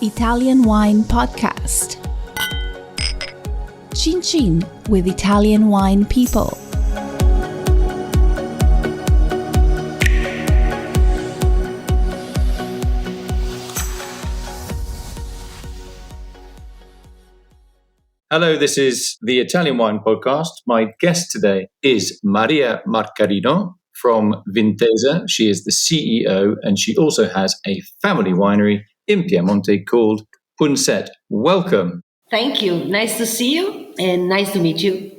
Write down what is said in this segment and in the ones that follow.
Italian Wine Podcast. Chin Chin with Italian wine people. Hello, this is the Italian Wine Podcast. My guest today is Marina Marcarino from Vintesa. She is the CEO and she also has a family winery in Piedmont called Punset. Welcome. Thank you. Nice to see you and nice to meet you.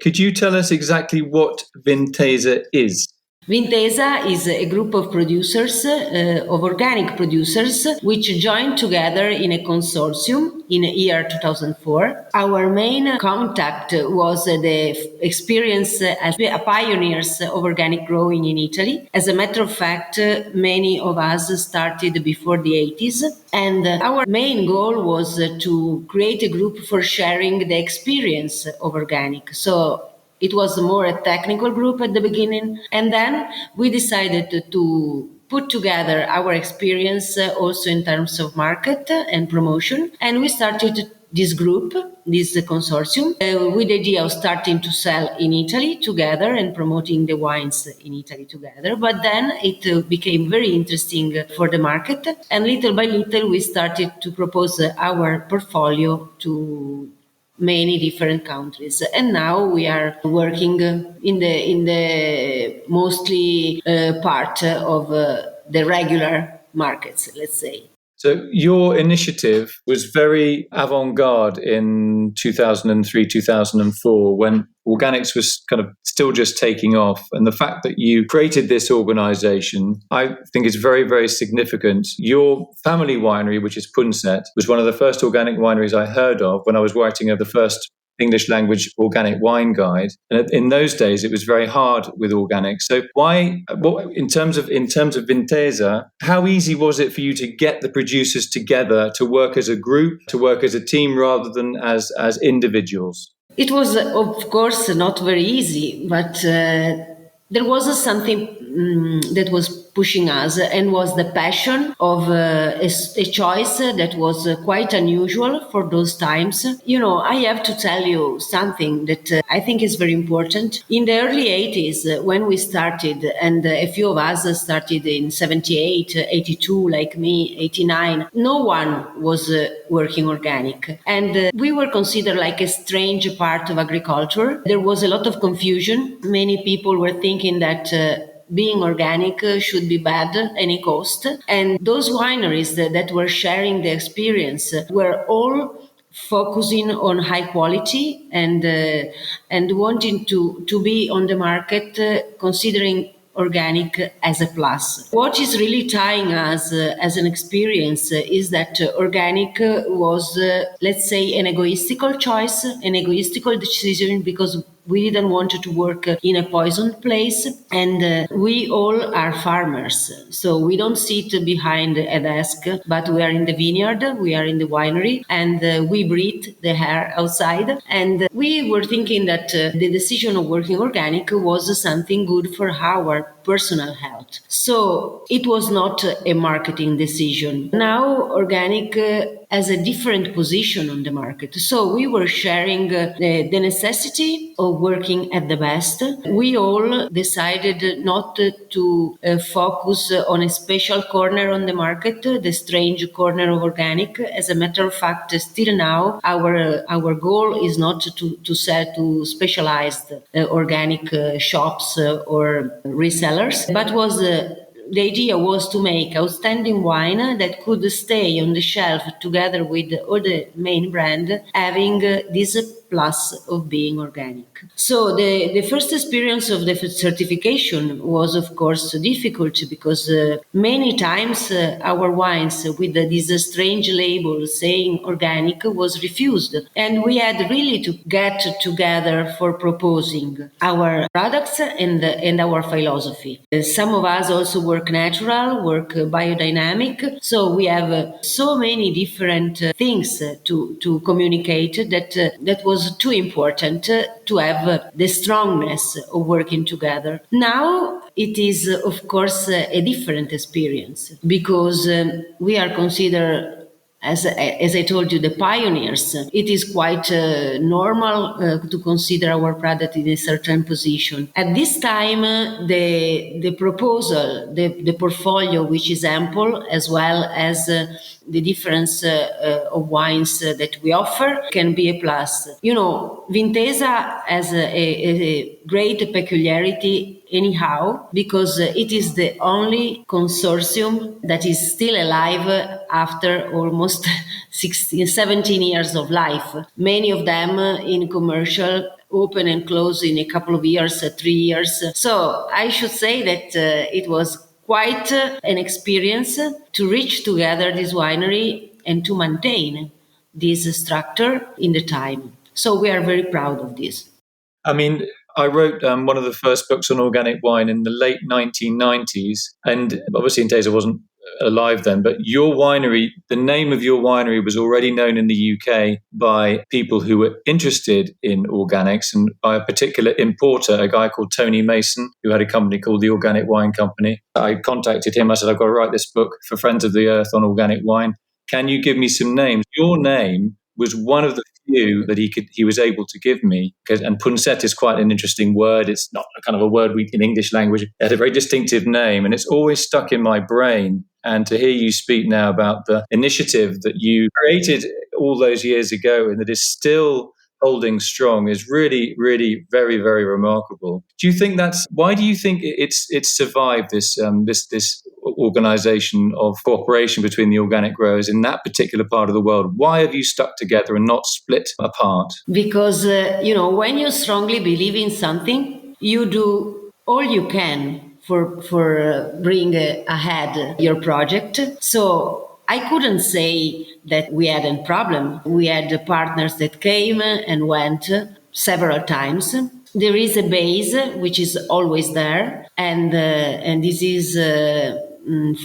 Could you tell us exactly what Vintesa is? Vintesa is a group of producers, of organic producers, which joined together in a consortium in the year 2004. Our main contact was the experience as pioneers of organic growing in Italy. As a matter of fact, many of us started before the 80s. And our main goal was to create a group for sharing the experience of organic. So it was more a technical group at the beginning, and then we decided to put together our experience also in terms of market and promotion, and we started this group, this consortium, with the idea of starting to sell in Italy together and promoting the wines in Italy together. But then it became very interesting for the market, and little by little we started to propose our portfolio to many different countries, and now we are working in the mostly part of the regular markets, let's say. So your initiative was very avant-garde in 2003, 2004, when organics was kind of still just taking off. And the fact that you created this organization, I think is very, very significant. Your family winery, which is Punset, was one of the first organic wineries I heard of when I was writing the first English language organic wine guide. And in those days, it was very hard with organics. So in terms of Vintesa, how easy was it for you to get the producers together to work as a group, to work as a team rather than as individuals? It was, of course, not very easy, but there was something that was pushing us, and was the passion of a choice that was quite unusual for those times. You know, I have to tell you something that I think is very important. In the early 80s, when we started, and a few of us started in 78, 82, like me, 89, no one was working organic. And we were considered like a strange part of agriculture. There was a lot of confusion. Many people were thinking that being organic should be bad at any cost. And those wineries that were sharing the experience were all focusing on high quality and wanting to be on the market, considering organic as a plus. What is really tying us as an experience is that organic was, let's say, an egoistical choice, an egoistical decision, because we didn't want to work in a poisoned place, and we all are farmers. So we don't sit behind a desk, but we are in the vineyard, we are in the winery, and we breathe the air outside. And we were thinking that the decision of working organic was something good for our personal health. So it was not a marketing decision. Now organic has a different position on the market. So we were sharing the necessity of working at the best. We all decided not to focus on a special corner on the market, the strange corner of organic. As a matter of fact, still now, our goal is not to sell to specialized organic shops or resellers, but was the idea was to make outstanding wine that could stay on the shelf together with all the main brand, having this plus of being organic. So the first experience of the certification was, of course, difficult, because many times our wines with this strange label saying organic was refused. And we had really to get together for proposing our products and our philosophy. Some of us also work natural, work biodynamic. So we have so many different things to communicate that was too important to have the strongness of working together. Now it is, of course, a different experience, because we are considered as I told you, the pioneers. It is quite normal to consider our product in a certain position. At this time, the proposal, the portfolio, which is ample, as well as the difference of wines that we offer, can be a plus. Vintesa has a great peculiarity anyhow, because it is the only consortium that is still alive after almost 16, 17 years of life. Many of them in commercial, open and close in a couple of years, 3 years. So I should say that it was quite an experience to reach together this winery and to maintain this structure in the time. So we are very proud of this. I mean, I wrote one of the first books on organic wine in the late 1990s, and obviously Intesa wasn't alive then, but your winery, the name of your winery was already known in the UK by people who were interested in organics, and by a particular importer, a guy called Tony Mason, who had a company called the Organic Wine Company. I contacted him. I said, I've got to write this book for Friends of the Earth on organic wine. Can you give me some names? Your name was one of the few that he was able to give me. And Punset is quite an interesting word. It's not a kind of a word in English language. It had a very distinctive name, and it's always stuck in my brain. And to hear you speak now about the initiative that you created all those years ago and that is still holding strong is really, really very, very remarkable. Do you think why do you think it's survived this organization of cooperation between the organic growers in that particular part of the world? Why have you stuck together and not split apart? Because, when you strongly believe in something, you do all you can for bring ahead your project. So I couldn't say that we had a problem. We had partners that came and went several times. There is a base which is always there, and this is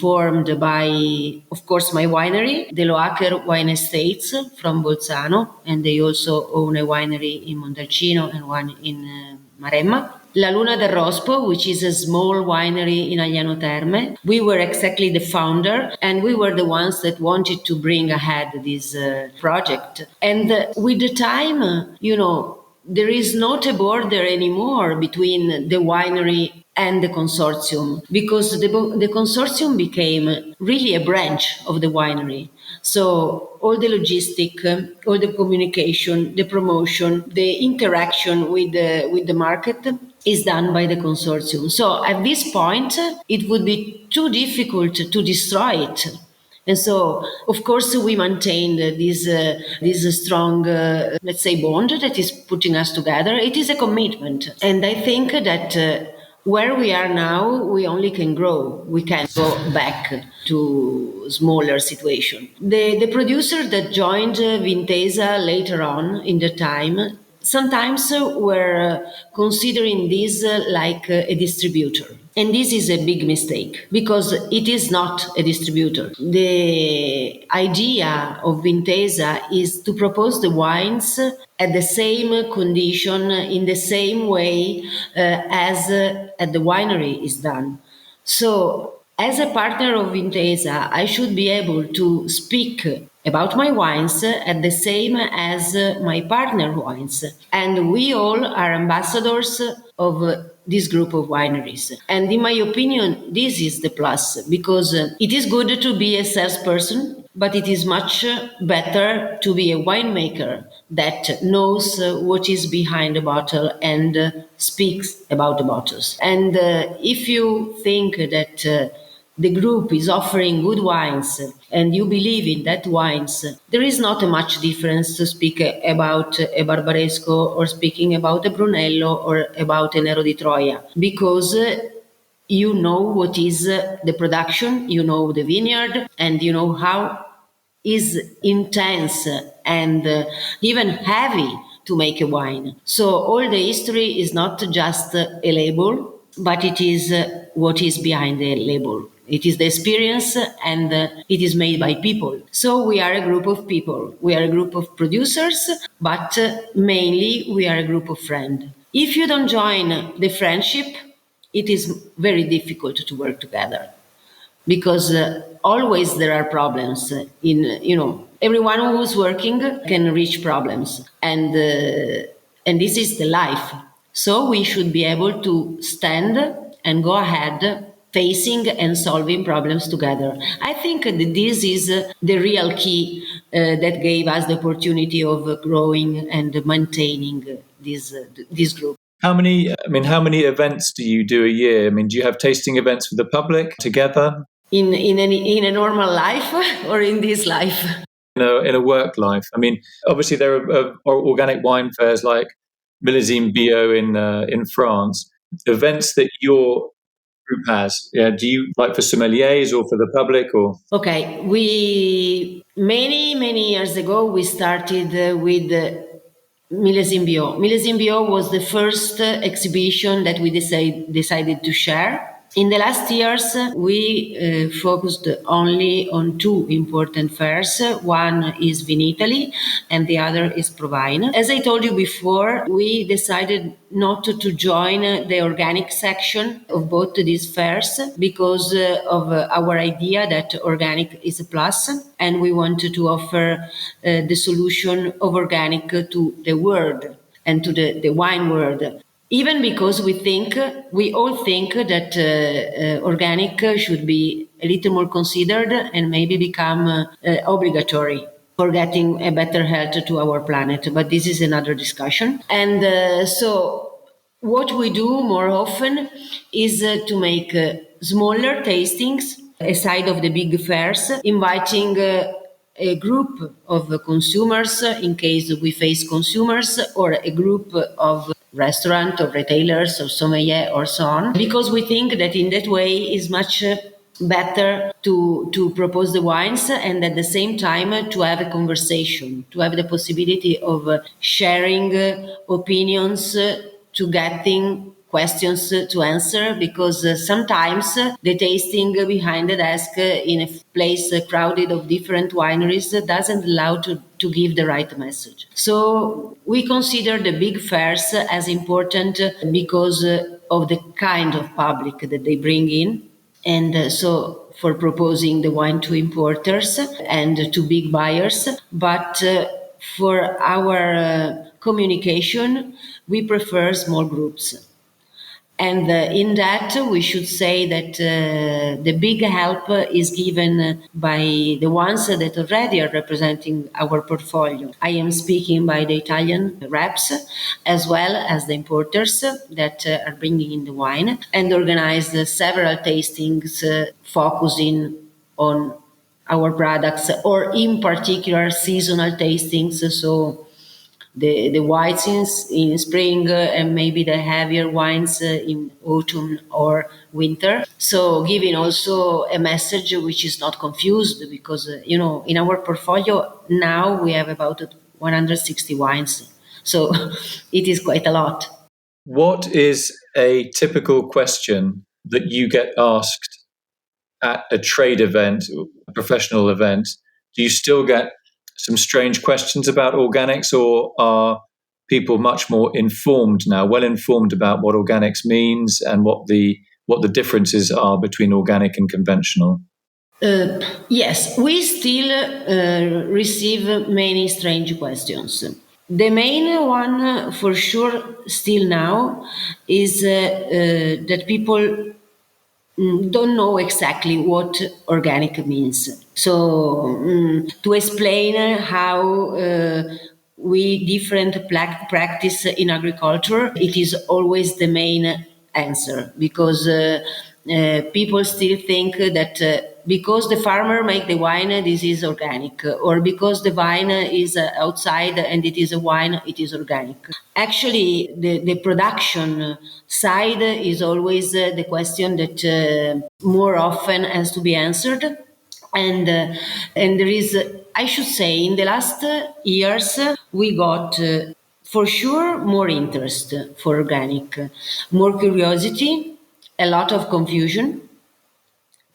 formed by, of course, my winery, the Loacker Wine Estates from Bolzano, and they also own a winery in Montalcino and one in Maremma. La Luna del Rospo, which is a small winery in Agliano Terme. We were exactly the founder, and we were the ones that wanted to bring ahead this project. And with the time, there is not a border anymore between the winery and the consortium, because the consortium became really a branch of the winery. So all the logistic, all the communication, the promotion, the interaction with the market is done by the consortium. So at this point, it would be too difficult to destroy it. And so, of course, we maintained this strong, let's say, bond that is putting us together. It is a commitment. And I think that where we are now, we only can grow. We can't go back to smaller situation. The producer that joined Vintesa later on in the time, sometimes were considering this like a distributor. And this is a big mistake, because it is not a distributor. The idea of Vintesa is to propose the wines at the same condition, in the same way as at the winery is done. So, as a partner of Vintesa, I should be able to speak about my wines at the same as my partner wines. And we all are ambassadors of this group of wineries. And in my opinion, this is the plus, because it is good to be a salesperson, but it is much better to be a winemaker that knows what is behind the bottle and speaks about the bottles. And if you think that the group is offering good wines and you believe in that wines, there is not much difference to speak about a Barbaresco or speaking about a Brunello or about a Nero di Troia, because you know what is the production, you know the vineyard, and you know how is intense and even heavy to make a wine. So all the history is not just a label, but it is what is behind the label. It is the experience, and it is made by people. So we are a group of people. We are a group of producers, but mainly we are a group of friends. If you don't join the friendship, it is very difficult to work together, because always there are problems everyone who's working can reach problems, and this is the life. So we should be able to stand and go ahead facing and solving problems together. I think that this is the real key that gave us the opportunity of growing and maintaining this group. How many events do you do a year? Do you have tasting events for the public together? In a normal life or in this life? In a work life. Obviously there are organic wine fairs like Millésime Bio in France. Events that your group has. Yeah, do you like for sommeliers or for the public or? Okay, we many years ago we started with Millésime Bio. Millésime Bio was the first exhibition that we decided to share. In the last years, we focused only on two important fairs. One is Vinitaly and the other is Provine. As I told you before, we decided not to join the organic section of both these fairs because of our idea that organic is a plus, and we wanted to offer the solution of organic to the world and to the wine world. Even because we all think that organic should be a little more considered and maybe become obligatory for getting a better health to our planet. But this is another discussion. And so what we do more often is to make smaller tastings aside of the big fairs, inviting a group of consumers in case we face consumers, or a group of restaurant or retailers or sommelier or so on, because we think that in that way is much better to propose the wines and at the same time to have a conversation, to have the possibility of sharing opinions, to getting questions to answer, because sometimes the tasting behind the desk in a place crowded of different wineries doesn't allow to give the right message. So we consider the big fairs as important because of the kind of public that they bring in. And so for proposing the wine to importers and to big buyers, but for our communication, we prefer small groups. And in that, we should say that the big help is given by the ones that already are representing our portfolio. I am speaking by the Italian reps, as well as the importers that are bringing in the wine, and organize several tastings focusing on our products, or in particular seasonal tastings. So the whites in spring and maybe the heavier wines in autumn or winter. So giving also a message which is not confused, because, in our portfolio now we have about 160 wines. So it is quite a lot. What is a typical question that you get asked at a trade event, a professional event? Do you still get some strange questions about organics, or are people much more informed now, well informed about what organics means and what the differences are between organic and conventional? Yes, we still receive many strange questions. The main one, for sure, still now, is that people don't know exactly what organic means. So to explain how we different practice in agriculture, it is always the main answer, because people still think that because the farmer make the wine, this is organic, or because the wine is outside and it is a wine, it is organic. Actually, the production side is always the question that more often has to be answered. And there is, I should say, in the last years, we got for sure more interest for organic, more curiosity, a lot of confusion.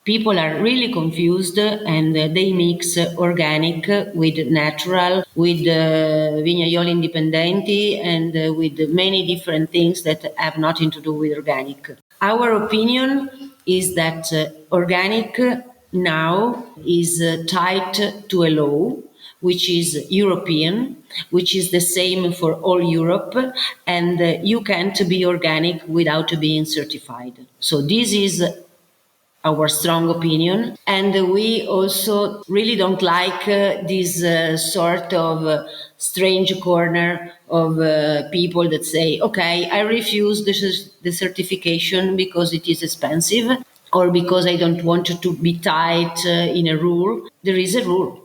People are really confused, and they mix organic with natural, with vignaioli indipendenti, and with many different things that have nothing to do with organic. Our opinion is that organic now is tied to a law which is European, which is the same for all Europe, and you can't be organic without being certified. So this is our strong opinion. And we also really don't like this sort of strange corner of people that say, okay, I refuse the certification because it is expensive or because I don't want to be tied in a rule. There is a rule.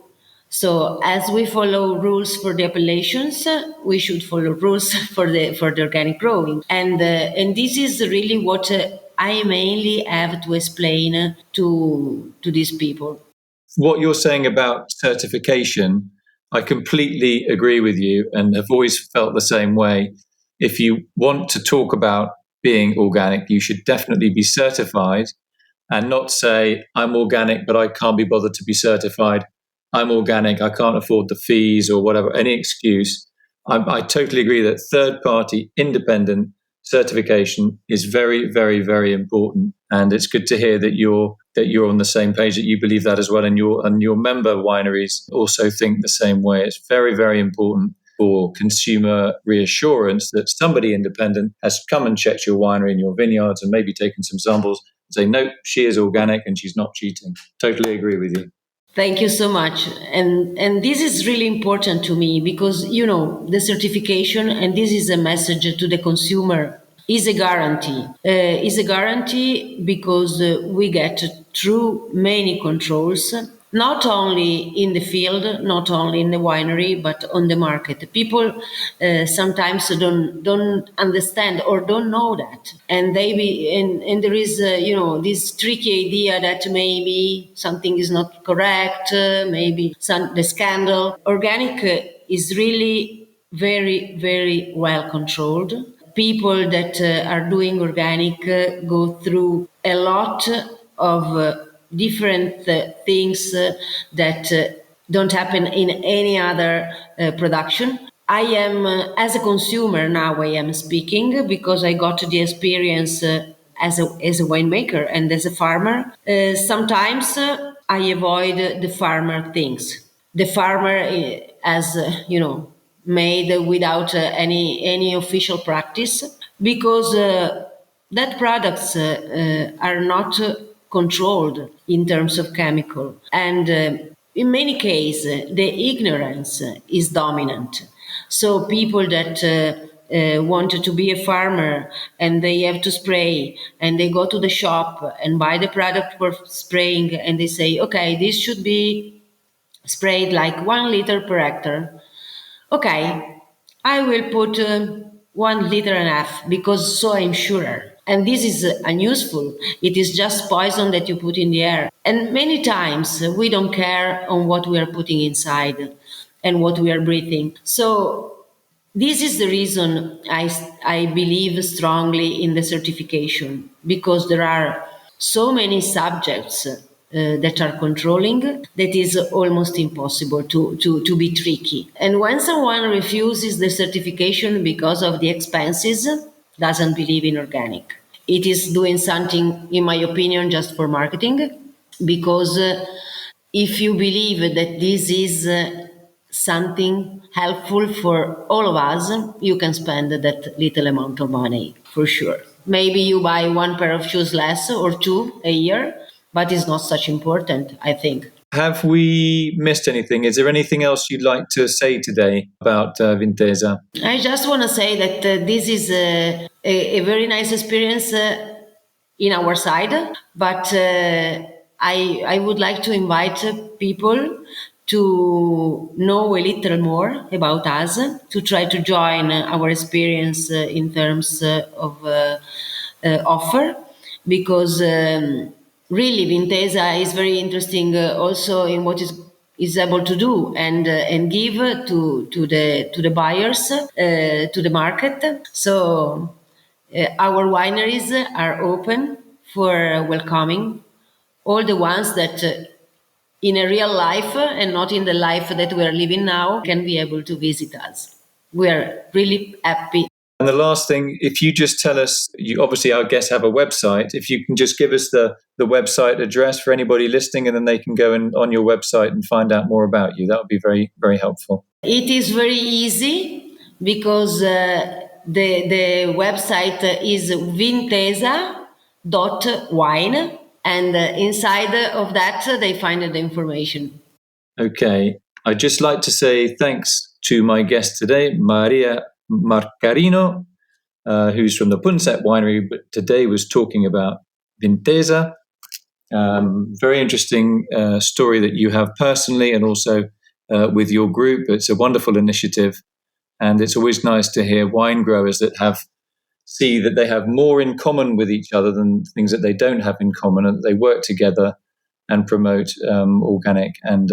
So as we follow rules for the appellations, we should follow rules for the organic growing, and this is really what I mainly have to explain to these people. What you're saying about certification, I completely agree with you and have always felt the same way. If you want to talk about being organic, you should definitely be certified and not say, I'm organic, but I can't be bothered to be certified. I'm organic, I can't afford the fees or whatever, any excuse. I totally agree that third party independent certification is very, very, very important. And it's good to hear that you're on the same page, that you believe that as well. And your member wineries also think the same way. It's very, very important for consumer reassurance that somebody independent has come and checked your winery and your vineyards and maybe taken some samples and say, no, she is organic and she's not cheating. Totally agree with you. Thank you so much. And this is really important to me because, the certification, and this is a message to the consumer, is a guarantee. Is a guarantee because we get through many controls, not only in the field, not only in the winery, but on the market. People sometimes don't understand or don't know that, and and there is this tricky idea that maybe something is not correct, maybe the scandal. Organic is really very, very well controlled. People that are doing organic go through a lot of different things that don't happen in any other production. I am, as a consumer now, I am speaking because I got the experience as a winemaker and as a farmer. Sometimes I avoid the farmer things. The farmer, as made without any official practice, because that products are not controlled in terms of chemical, and in many cases the ignorance is dominant. So people that wanted to be a farmer and they have to spray, and they go to the shop and buy the product for spraying, and they say, okay, this should be sprayed like 1 liter per hectare. Okay, I will put 1.5 liters because so I'm sure. And this is unuseful. It is just poison that you put in the air. And many times we don't care on what we are putting inside and what we are breathing. So this is the reason I believe strongly in the certification, because there are so many subjects that are controlling that is almost impossible to be tricky. And when someone refuses the certification because of the expenses, doesn't believe in organic. It is doing something, in my opinion, just for marketing, because if you believe that this is something helpful for all of us, you can spend that little amount of money, for sure. Maybe you buy one pair of shoes less or two a year, but it's not such important, I think. Have we missed anything? Is there anything else you'd like to say today about Vintesa? I just want to say that this is a very nice experience in our side, but I would like to invite people to know a little more about us, to try to join our experience in terms of offer, because really Vintesa is very interesting also in what is able to do and give to the buyers, to the market. So our wineries are open for welcoming all the ones that in a real life and not in the life that we are living now can be able to visit us. We are really happy. And the last thing, if you just tell us, obviously our guests have a website, if you can just give us the website address for anybody listening, and then they can go on your website and find out more about you. That would be very, very helpful. It is very easy because the website is vintesa.wine, and inside of that they find the information. Okay. I'd just like to say thanks to my guest today, Marina Marcarino, who's from the Punset Winery, but today was talking about Vintesa. Very interesting story that you have personally and also with your group. It's a wonderful initiative, and it's always nice to hear wine growers that see that they have more in common with each other than things that they don't have in common, and that they work together and promote organic and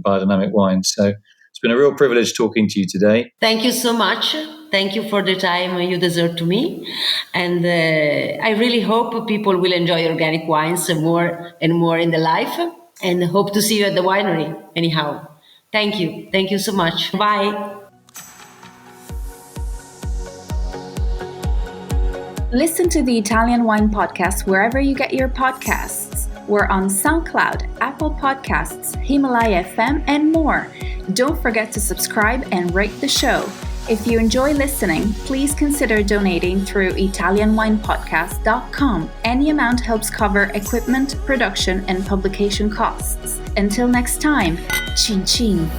biodynamic wines. So it's been a real privilege talking to you today. Thank you so much. Thank you for the time you deserve to me. And I really hope people will enjoy organic wines more and more in their life, and hope to see you at the winery anyhow. Thank you. Thank you so much. Bye. Listen to the Italian Wine Podcast wherever you get your podcasts. We're on SoundCloud, Apple Podcasts, Himalaya FM, and more. Don't forget to subscribe and rate the show. If you enjoy listening, please consider donating through ItalianWinePodcast.com. Any amount helps cover equipment, production, and publication costs. Until next time, cin cin.